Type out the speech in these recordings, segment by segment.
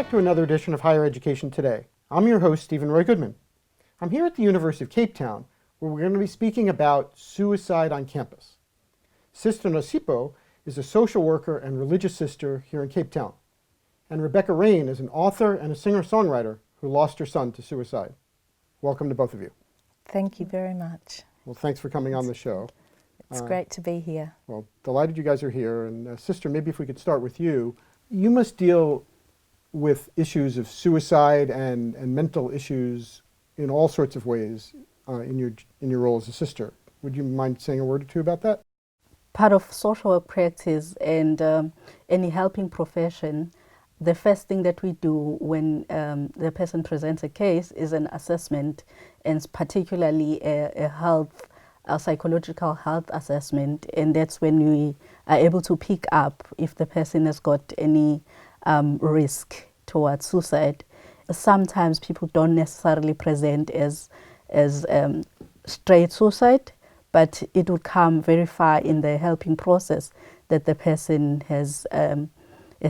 back to another edition of Higher Education Today. I'm your host, Steven Roy Goodman. I'm here at the University of Cape Town, where we're going to be speaking about suicide on campus. Sister Nosipho is a social worker and religious sister here in Cape Town. And Rebeka Rain is an author and a singer-songwriter who lost her son to suicide. Welcome to both of you. Thank you very much. Well, thanks for coming on the show. It's great to be here. Well, delighted you guys are here. And Sister, maybe if we could start with you. You must deal with issues of suicide and mental issues in all sorts of ways in your role as a sister. Would you mind saying a word or two about that? Part of social work practice and any helping profession, the first thing that we do when the person presents a case is an assessment, and particularly a psychological health assessment, and that's when we are able to pick up if the person has got any risk towards suicide. Sometimes people don't necessarily present as straight suicide, but it would come very far in the helping process that the person has a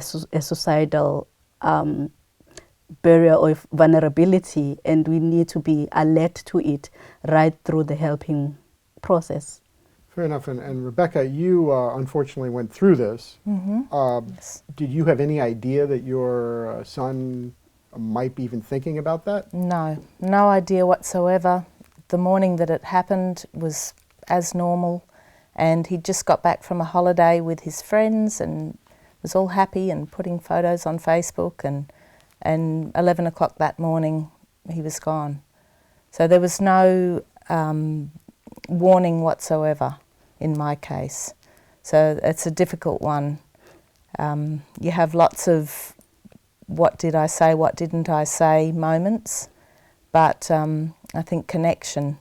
suicidal barrier or vulnerability, and we need to be alert to it right through the helping process. Fair enough. And Rebeka, you unfortunately went through this. Mm-hmm. Yes. Did you have any idea that your son might be even thinking about that? No idea whatsoever. The morning that it happened was as normal, and he just got back from a holiday with his friends and was all happy and putting photos on Facebook, and 11 o'clock that morning he was gone. So there was no warning whatsoever in my case. So it's a difficult one. You have lots of what did I say, what didn't I say moments, but I think connection,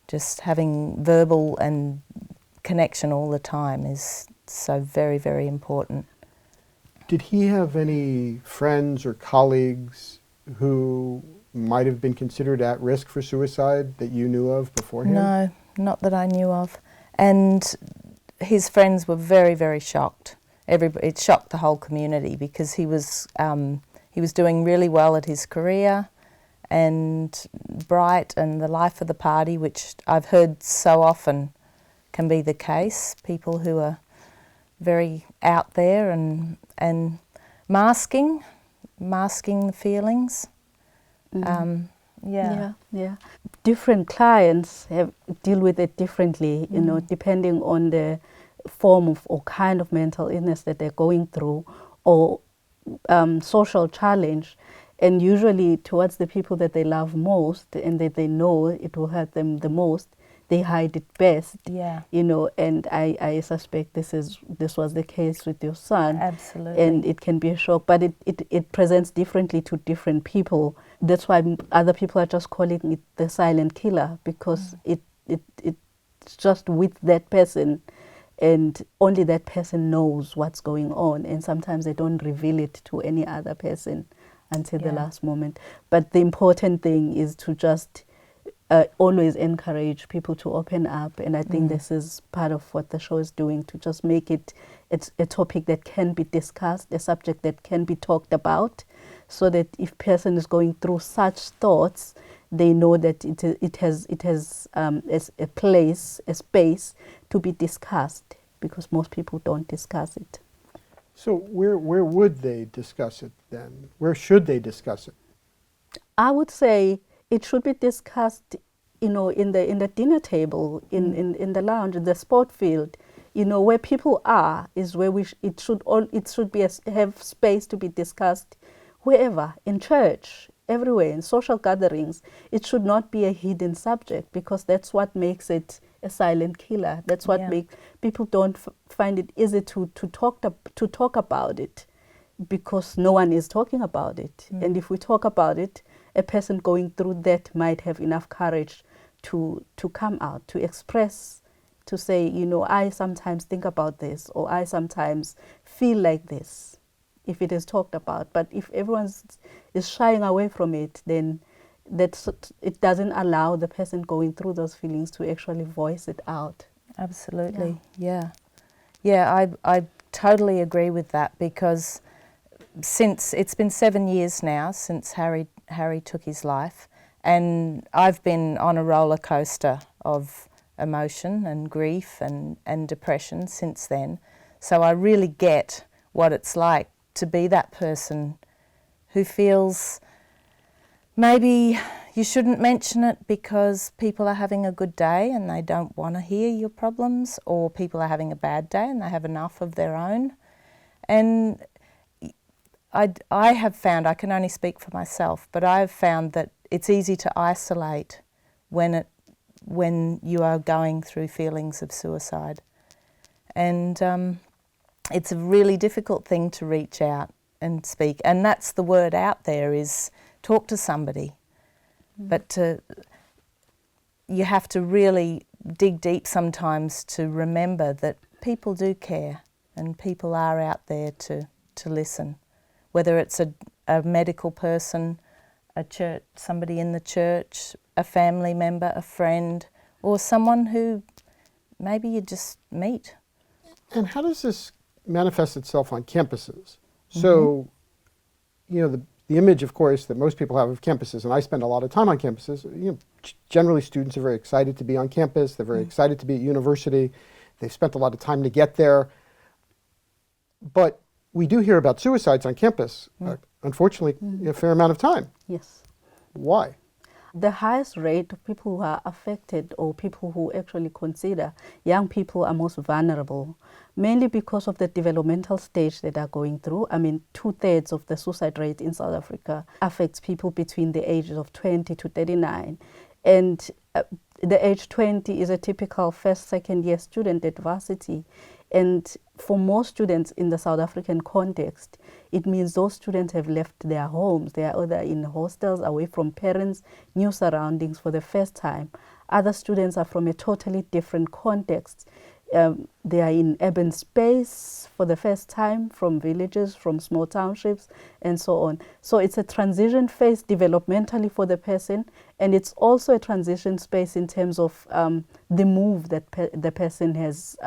just having verbal and connection all the time is so very, very important. Did he have any friends or colleagues who might have been considered at risk for suicide that you knew of beforehand? No, not that I knew of. And his friends were very, very shocked. It shocked the whole community because he was doing really well at his career and bright and the life of the party, which I've heard so often can be the case. People who are very out there and masking the feelings. Mm-hmm. Yeah. Different clients deal with it differently, you know, depending on the form of or kind of mental illness that they're going through or social challenge. And usually towards the people that they love most and that they know it will hurt them the most, they hide it best. Yeah. You know, and I suspect this was the case with your son. Absolutely. And it can be a shock, but it presents differently to different people. That's why other people are just calling it the silent killer, because it's just with that person, and only that person knows what's going on, and sometimes they don't reveal it to any other person until the last moment. But the important thing is to just always encourage people to open up, and I think this is part of what the show is doing, to just make it's a topic that can be discussed, a subject that can be talked about, so that if person is going through such thoughts, they know that it has a place, a space to be discussed, because most people don't discuss it. So where would they discuss it then? Where should they discuss it? I would say it should be discussed, you know, in the dinner table, in the lounge, in the sport field, you know, where people are is where it should be have space to be discussed. Wherever, in church, everywhere, in social gatherings, it should not be a hidden subject, because that's what makes it a silent killer. That's what makes people don't find it easy to talk about it, because no one is talking about it. And if we talk about it, a person going through that might have enough courage to come out, to express, to say, you know, I sometimes think about this, or I sometimes feel like this, if it is talked about. But if everyone is shying away from it, then it doesn't allow the person going through those feelings to actually voice it out. Absolutely, yeah. I totally agree with that, because since it's been 7 years now since Harry took his life, and I've been on a roller coaster of emotion and grief and depression since then. So I really get what it's like to be that person who feels maybe you shouldn't mention it because people are having a good day and they don't want to hear your problems, or people are having a bad day and they have enough of their own. And I have found, I can only speak for myself, but I have found that it's easy to isolate when you are going through feelings of suicide. And it's a really difficult thing to reach out and speak. And that's the word out there, is talk to somebody. But you have to really dig deep sometimes to remember that people do care and people are out there to listen. Whether it's a medical person, a church, somebody in the church, a family member, a friend, or someone who maybe you just meet. And how does this manifest itself on campuses? So, you know, the image, of course, that most people have of campuses, and I spend a lot of time on campuses, you know, generally students are very excited to be on campus, they're very excited to be at university, they've spent a lot of time to get there. But we do hear about suicides on campus, unfortunately, a fair amount of time. Yes. Why? The highest rate of people who are affected, or people who actually consider young people are most vulnerable, mainly because of the developmental stage that they're going through. I mean, 2/3 of the suicide rate in South Africa affects people between the ages of 20 to 39. And the age 20 is a typical first, second year student at varsity. And for most students in the South African context, it means those students have left their homes. They are either in hostels, away from parents, new surroundings for the first time. Other students are from a totally different context. They are in urban space for the first time, from villages, from small townships, and so on. So it's a transition phase developmentally for the person, and it's also a transition space in terms of the move that the person has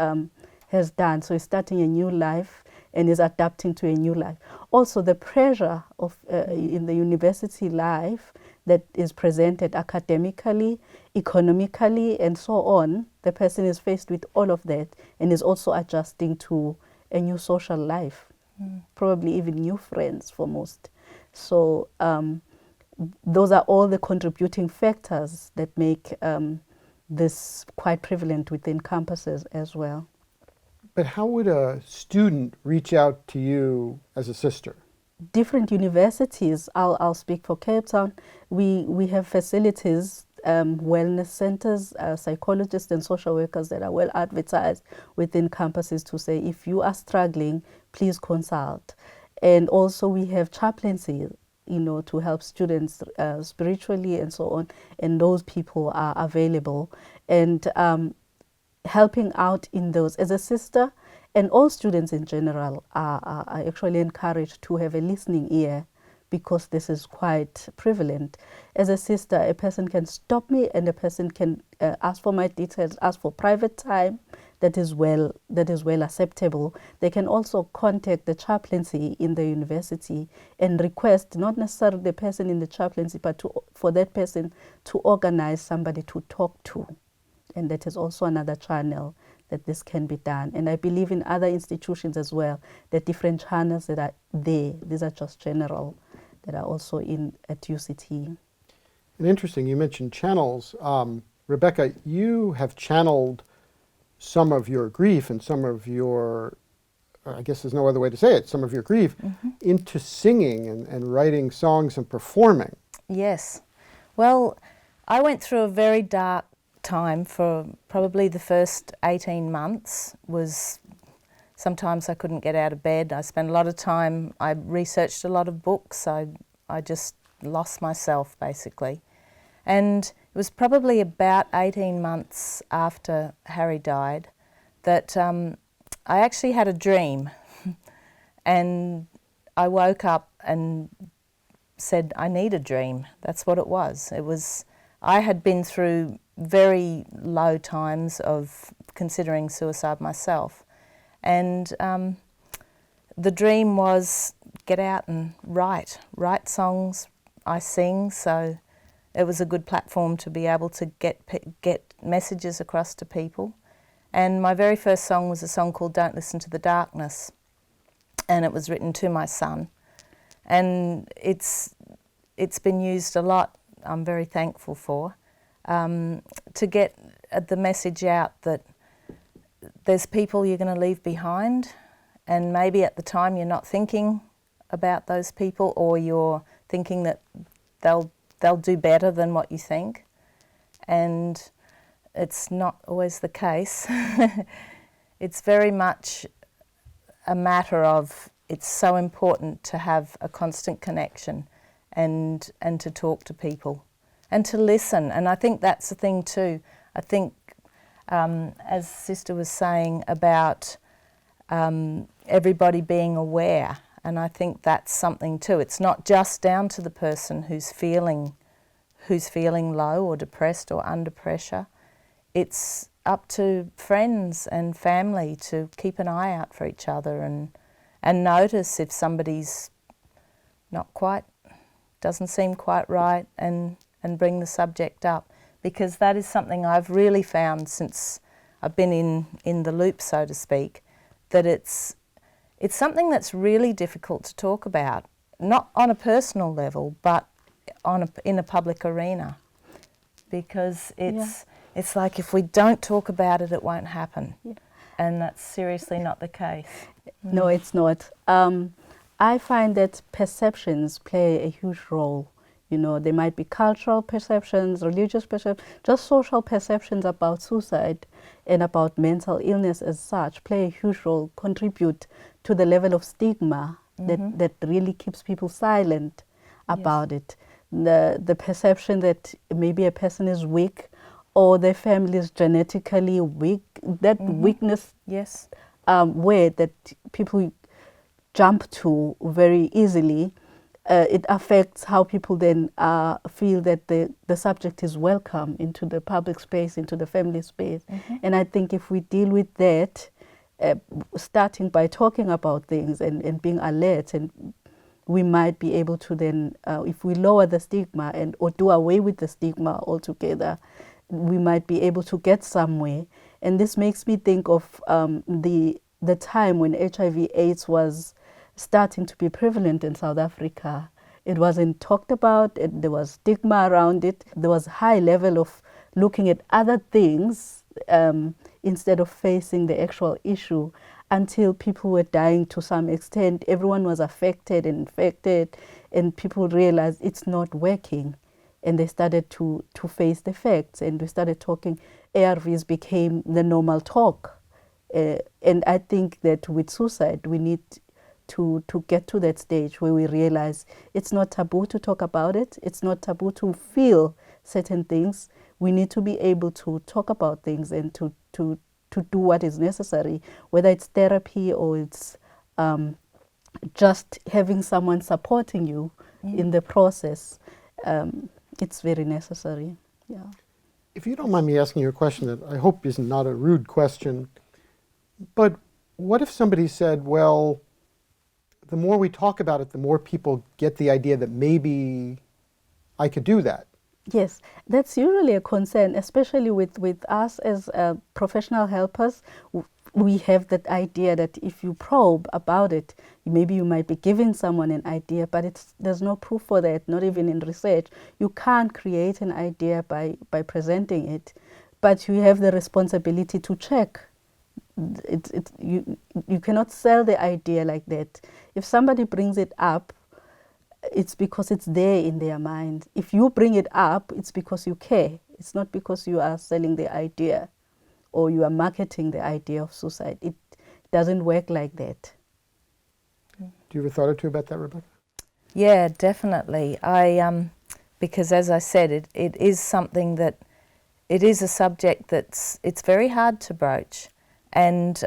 done. So he's starting a new life and is adapting to a new life. Also, the pressure of in the university life that is presented academically, economically, and so on, the person is faced with all of that and is also adjusting to a new social life, probably even new friends for most. So those are all the contributing factors that make this quite prevalent within campuses as well. But how would a student reach out to you as a sister? Different universities, I'll speak for Cape Town, we have facilities, wellness centers, psychologists and social workers that are well advertised within campuses to say, if you are struggling, please consult. And also we have chaplaincy, you know, to help students spiritually and so on, and those people are available. And helping out in those. As a sister, and all students in general are actually encouraged to have a listening ear, because this is quite prevalent. As a sister, a person can stop me and a person can ask for my details, ask for private time that is well acceptable. They can also contact the chaplaincy in the university and request, not necessarily the person in the chaplaincy, but for that person to organize somebody to talk to. And that is also another channel that this can be done. And I believe in other institutions as well, the different channels that are there, these are just general, that are also at UCT. And interesting, you mentioned channels. Rebeka, you have channeled some of your grief and some of your, I guess there's no other way to say it, some of your grief into singing and writing songs and performing. Yes. Well, I went through a very dark time for probably the first 18 months. Was sometimes I couldn't get out of bed. I spent a lot of time, I researched a lot of books. I just lost myself basically. And it was probably about 18 months after Harry died that I actually had a dream. And I woke up and said, I need a dream. That's what it was. I had been through very low times of considering suicide myself. And the dream was get out and write songs. I sing, so it was a good platform to be able to get messages across to people. And my very first song was a song called Don't Listen to the Darkness, and it was written to my son. And it's been used a lot, I'm very thankful for, to get the message out that there's people you're going to leave behind, and maybe at the time you're not thinking about those people, or you're thinking that they'll do better than what you think, and it's not always the case. It's very much a matter of, it's so important to have a constant connection and to talk to people and to listen. And I think that's the thing too. I think, as Sister was saying about everybody being aware, and I think that's something too. It's not just down to the person who's feeling low or depressed or under pressure. It's up to friends and family to keep an eye out for each other and notice if somebody's doesn't seem quite right, and bring the subject up. Because that is something I've really found since I've been in the loop, so to speak, that it's something that's really difficult to talk about, not on a personal level, but in a public arena. Because it's like if we don't talk about it, it won't happen. Yeah. And that's seriously not the case. No, it's not. I find that perceptions play a huge role. You know, there might be cultural perceptions, religious perceptions, just social perceptions about suicide and about mental illness as such play a huge role, contribute to the level of stigma that really keeps people silent about it. The perception that maybe a person is weak or their family is genetically weak, that weakness way that people jump to very easily, it affects how people then feel that the subject is welcome into the public space, into the family space. And I think if we deal with that, starting by talking about things and being alert, and we might be able to then, if we lower the stigma or do away with the stigma altogether, we might be able to get somewhere. And this makes me think of the time when HIV/AIDS was starting to be prevalent in South Africa. It wasn't talked about, there was stigma around it, there was high level of looking at other things instead of facing the actual issue, until people were dying to some extent. Everyone was affected and infected, and people realized it's not working. And they started to face the facts, and we started talking. ARVs became the normal talk. And I think that with suicide, we need to get to that stage where we realize it's not taboo to talk about it. It's not taboo to feel certain things. We need to be able to talk about things and to do what is necessary, whether it's therapy or it's just having someone supporting you in the process. It's very necessary. Yeah. If you don't mind me asking you a question that I hope is not a rude question, but what if somebody said, well, the more we talk about it, the more people get the idea that maybe I could do that? Yes, that's usually a concern, especially with us as professional helpers. We have that idea that if you probe about it, maybe you might be giving someone an idea, but there's no proof for that, not even in research. You can't create an idea by presenting it, but you have the responsibility to check. You cannot sell the idea like that. If somebody brings it up, it's because it's there in their mind. If you bring it up, it's because you care. It's not because you are selling the idea or you are marketing the idea of suicide. It doesn't work like that. Do you have a thought or two about that, Rebeka? Yeah, definitely. Because as I said, it is something that, it is a subject it's very hard to broach. And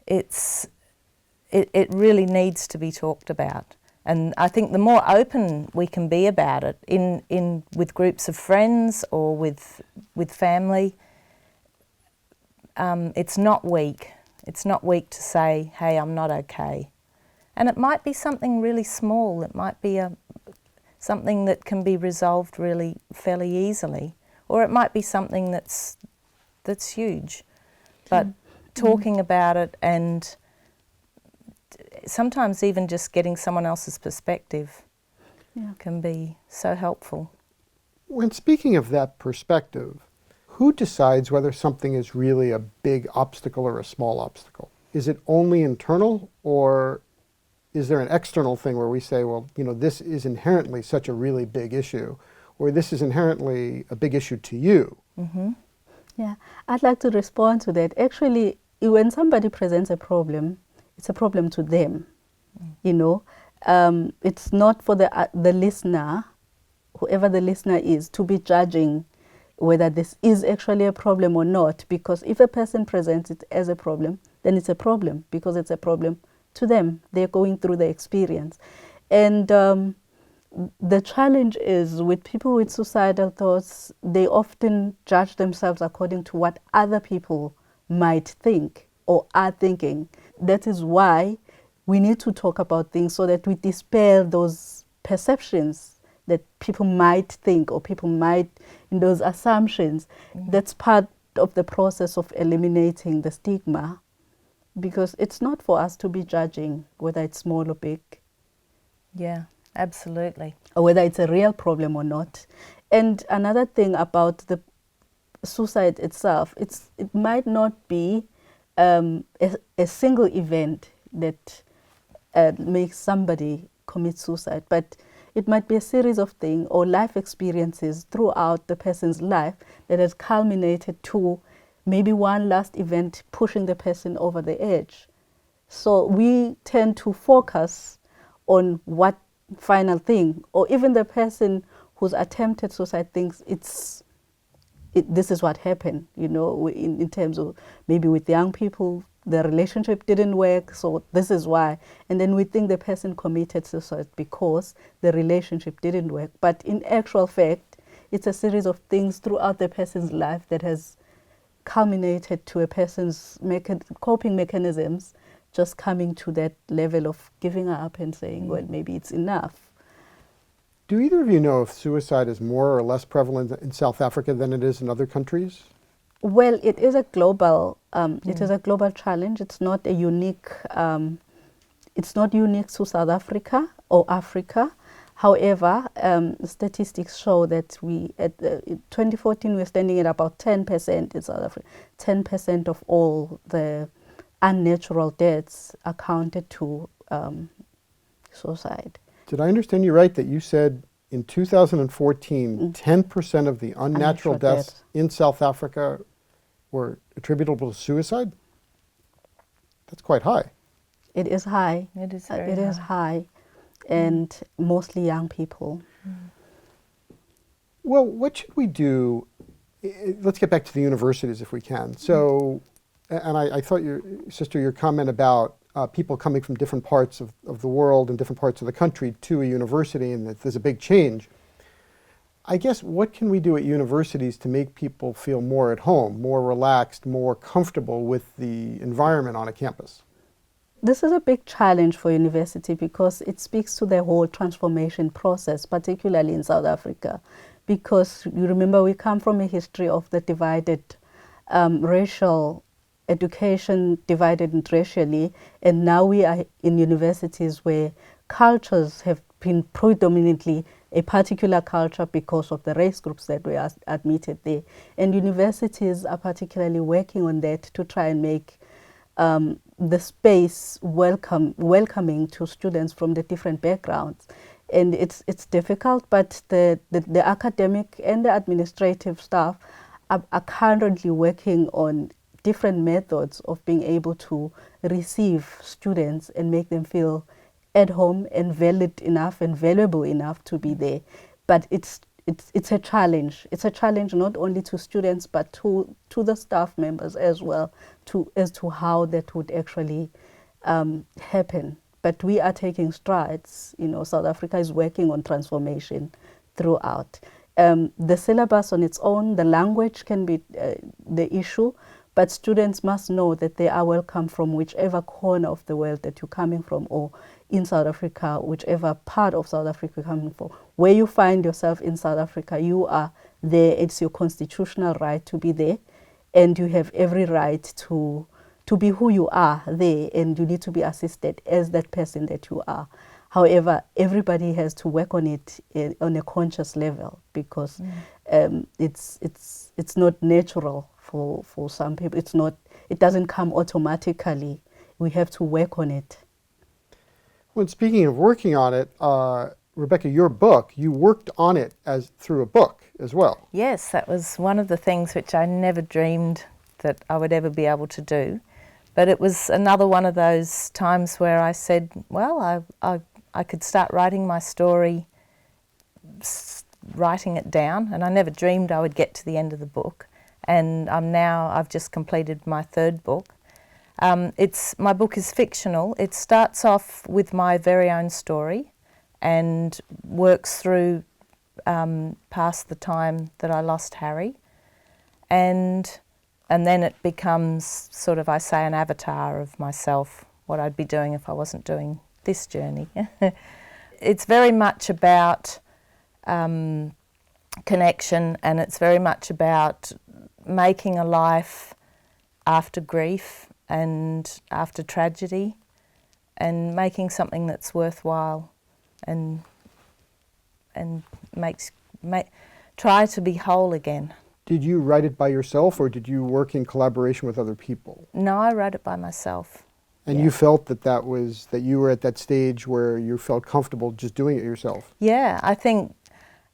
it really needs to be talked about. And I think the more open we can be about it, with groups of friends or with family, it's not weak. It's not weak to say, hey, I'm not okay. And it might be something really small. It might be something that can be resolved really fairly easily. Or it might be something that's huge. But talking about it, and sometimes even just getting someone else's perspective can be so helpful. When speaking of that perspective, who decides whether something is really a big obstacle or a small obstacle? Is it only internal, or is there an external thing where we say, well, you know, this is inherently such a really big issue, or this is inherently a big issue to you? Yeah, I'd like to respond to that. Actually, when somebody presents a problem, it's a problem to them. You know, it's not for the listener, whoever the listener is, to be judging whether this is actually a problem or not. Because if a person presents it as a problem, then it's a problem because it's a problem to them. They're going through the experience, and the challenge is with people with suicidal thoughts, they often judge themselves according to what other people might think or are thinking. That is why we need to talk about things so that we dispel those perceptions that people might think or people might, in those assumptions. That's part of the process of eliminating the stigma, because it's not for us to be judging whether it's small or big. Yeah, absolutely. Or whether it's a real problem or not. And another thing about the suicide itself, it might not be a single event that makes somebody commit suicide, but it might be a series of things or life experiences throughout the person's life that has culminated to maybe one last event pushing the person over the edge. So we tend to focus on what final thing, or even the person who's attempted suicide thinks this is what happened, you know, in terms of maybe with young people, the relationship didn't work, so this is why. And then we think the person committed suicide because the relationship didn't work. But in actual fact, it's a series of things throughout the person's life that has culminated to a person's coping mechanisms just coming to that level of giving up and saying, well, maybe it's enough. Do either of you know if suicide is more or less prevalent in South Africa than it is in other countries? Well, it is a global. It is a global challenge. It's not a unique. It's not unique to South Africa or Africa. However, statistics show that in 2014 we're standing at about 10% in South Africa. 10% of all the unnatural deaths accounted to suicide. Did I understand you right that you said in 2014, 10% of the unnatural deaths in South Africa were attributable to suicide? That's quite high. It is high. It is It is high, and mostly young people. Well, what should we do? Let's get back to the universities if we can. So, and I thought your comment about people coming from different parts of the world and different parts of the country to a university, and that there's a big change. I guess, what can we do at universities to make people feel more at home, more relaxed, more comfortable with the environment on a campus? This is a big challenge for university because it speaks to the whole transformation process, particularly in South Africa. Because you remember, we come from a history of the divided racial education, divided racially, and now we are in universities where cultures have been predominantly a particular culture because of the race groups that were admitted there. And universities are particularly working on that to try and make the space welcoming to students from the different backgrounds. And it's difficult, but the academic and the administrative staff are currently working on different methods of being able to receive students and make them feel at home and valid enough and valuable enough to be there. But it's a challenge. It's a challenge not only to students but to the staff members as well, as to how that would actually happen. But we are taking strides. You know, South Africa is working on transformation throughout. The syllabus on its own, the language can be the issue, But students must know that they are welcome from whichever corner of the world that you're coming from, or in South Africa, whichever part of South Africa you're coming from. Where you find yourself in South Africa, you are there. It's your constitutional right to be there, and you have every right to be who you are there, and you need to be assisted as that person that you are. However, everybody has to work on it on a conscious level, because it's not natural for some people. It doesn't come automatically. We have to work on it. Well, speaking of working on it, Rebeka, your book, you worked on it through a book as well. Yes, that was one of the things which I never dreamed that I would ever be able to do. But it was another one of those times where I said, well, I could start writing my story, writing it down, and I never dreamed I would get to the end of the book. And I've just completed my third book. My book is fictional. It starts off with my very own story and works through past the time that I lost Harry, and then it becomes sort of, I say, an avatar of myself, what I'd be doing if I wasn't doing this journey. It's very much about connection, and it's very much about making a life after grief and after tragedy, and making something that's worthwhile, and try to be whole again. Did you write it by yourself, or did you work in collaboration with other people? No, I wrote it by myself. And you felt that you were at that stage where you felt comfortable just doing it yourself? Yeah, I think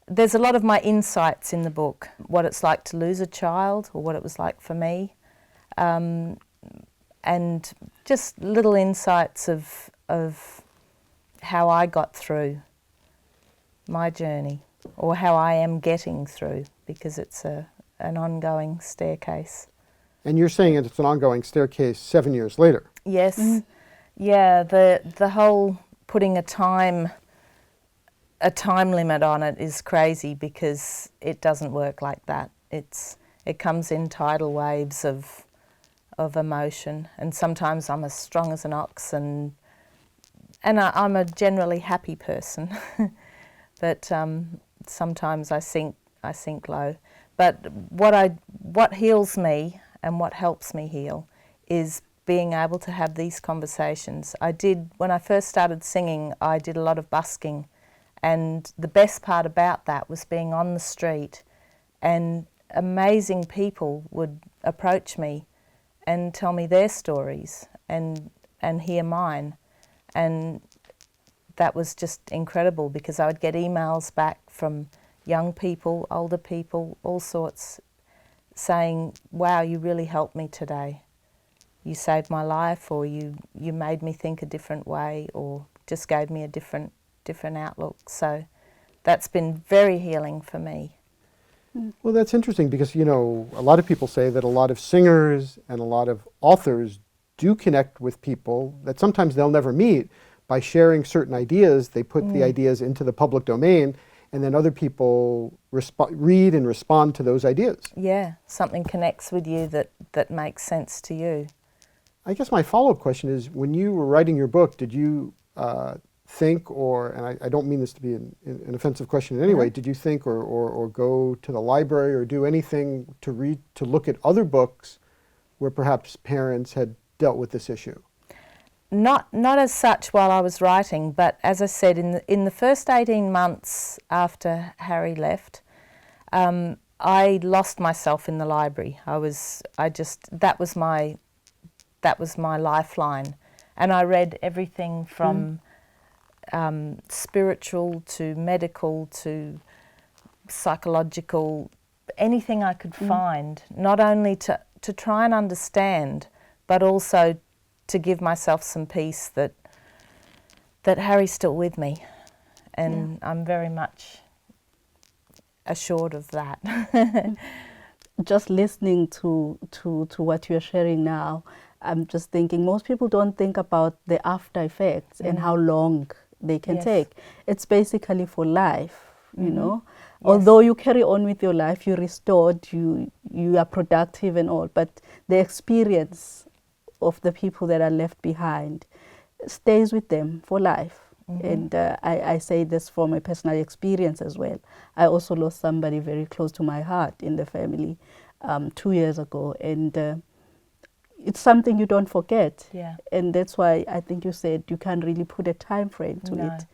there's a lot of my insights in the book, what it's like to lose a child, or what it was like for me, and just little insights of how I got through my journey, or how I am getting through, because it's an ongoing staircase. And you're saying it's an ongoing staircase 7 years later? Yes. Mm-hmm. Yeah, the whole putting a time limit on it is crazy, because it doesn't work like that. It comes in tidal waves of emotion, and sometimes I'm as strong as an ox, and I'm a generally happy person, but sometimes I sink low. But what heals me and what helps me heal is being able to have these conversations. When I first started singing, I did a lot of busking, and the best part about that was being on the street, and amazing people would approach me and tell me their stories and hear mine, and that was just incredible, because I would get emails back from young people, older people, all sorts, saying, wow, you really helped me today. You saved my life, or you made me think a different way, or just gave me a different outlook. So that's been very healing for me. Well, that's interesting, because, a lot of people say that a lot of singers and a lot of authors do connect with people that sometimes they'll never meet by sharing certain ideas. They put the ideas into the public domain, and then other people read and respond to those ideas. Yeah, something connects with you that makes sense to you. I guess my follow-up question is, when you were writing your book, did you think, and I don't mean this to be an offensive question in any way, did you think or go to the library or do anything to look at other books where perhaps parents had dealt with this issue? Not as such while I was writing, but as I said, in the first 18 months after Harry left, I lost myself in the library. That was my lifeline, and I read everything from spiritual to medical to psychological, anything I could find, not only to try and understand, but also to give myself some peace that Harry's still with me, and I'm very much assured of that. Just listening to what you're sharing now, I'm just thinking most people don't think about the after effects and how long they can take. It's basically for life, you know. Although you carry on with your life, you're restored, you are productive and all, but the experience of the people that are left behind stays with them for life. And I say this from a personal experience as well. I also lost somebody very close to my heart in the family 2 years ago, and it's something you don't forget. Yeah. And that's why I think you said you can't really put a time frame to it.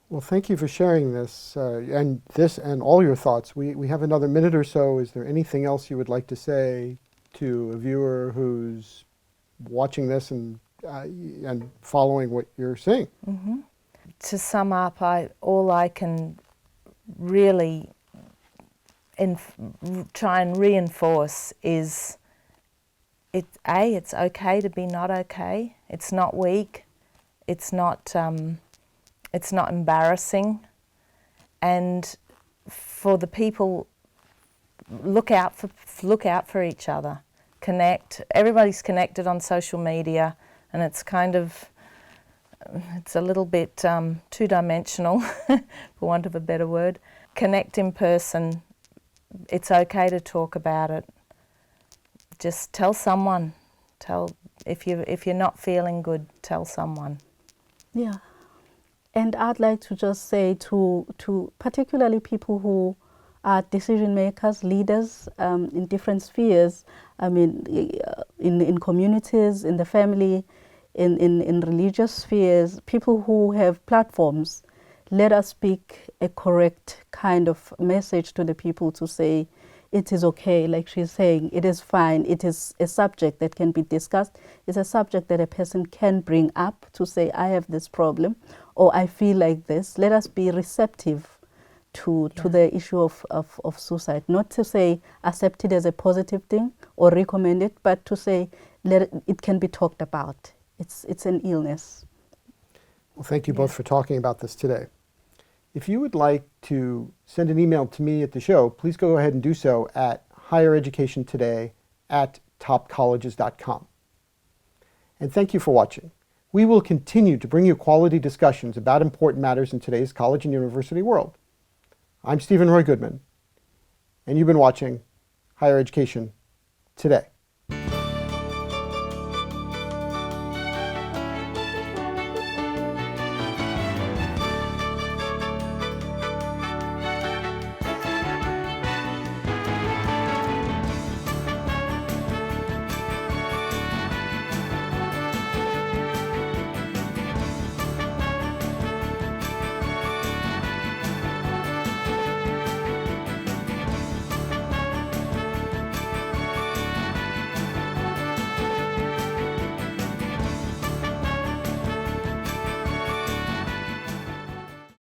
Well, thank you for sharing this and all your thoughts. We have another minute or so. Is there anything else you would like to say to a viewer who's watching this and following what you're saying? To sum up, all I can really try and reinforce is it's okay to be not okay. It's not weak. It's not embarrassing. And for the people, look out for each other. Connect. Everybody's connected on social media, and it's kind of it's a little bit two-dimensional, for want of a better word. Connect in person. It's okay to talk about it. Just tell someone. If you're not feeling good, tell someone. Yeah. And I'd like to just say to particularly people who are decision makers, leaders in different spheres, I mean, in communities, in the family, in religious spheres, people who have platforms, let us speak a correct kind of message to the people to say, it is okay, like she's saying, it is fine, it is a subject that can be discussed, it's a subject that a person can bring up to say, I have this problem, or I feel like this. Let us be receptive to the issue of suicide, not to say accept it as a positive thing or recommend it, but to say it can be talked about. It's an illness. Well, thank you both for talking about this today. If you would like to send an email to me at the show, please go ahead and do so at highereducationtoday@topcolleges.com. And thank you for watching. We will continue to bring you quality discussions about important matters in today's college and university world. I'm Steven Roy Goodman, and you've been watching Higher Education Today.